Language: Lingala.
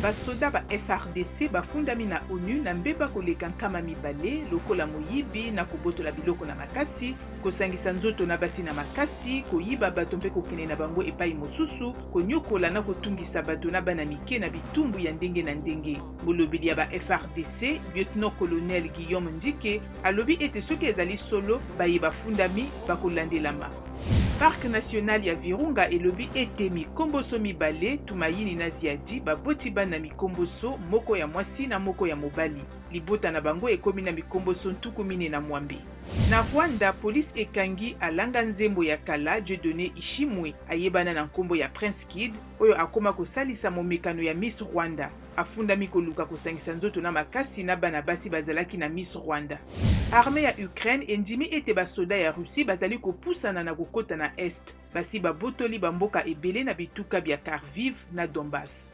basoda ba FRDC bafundami na ONU na mbeba koleka nkama mibale lokola moyibi na kobotola biloko na makasi, kosangisa nzoto na basi na makasi, koyiba bato mpe kokende na bango epai mosusu, konyokola na kotungisa bato na bana mike na bitumbu ya ndenge na ndenge. Molobeli ya ba FRDC, lieutenant colonel Guillaume Ndike, alobi ete soki ezali solo baye bafundami bakolandelama. Parc national ya Virunga elobi ete mikomboso mibale Tumaini na Ziadi baboti bana mikomboso moko ya mwasi na moko ya mobali. Libota na bango ekomi na mikomboso ntuku mine na mwambe. Na Rwanda, police ekangi alanga nzembo ya kala Dieudonné Ishimwe ayebana na nkombo ya Prince Kid oyo akoma kosalisa momekano ya Miss Rwanda. Afundami koluka kosangisa nzoto na makasi na bana basi bazalaki na Miss Rwanda. Armée ya Ukraine endimi ete basoda ya Russie bazali kopusana na kokota na Est. Basi babotoli bamboka ebele na bituka bya Kharkiv na Donbass.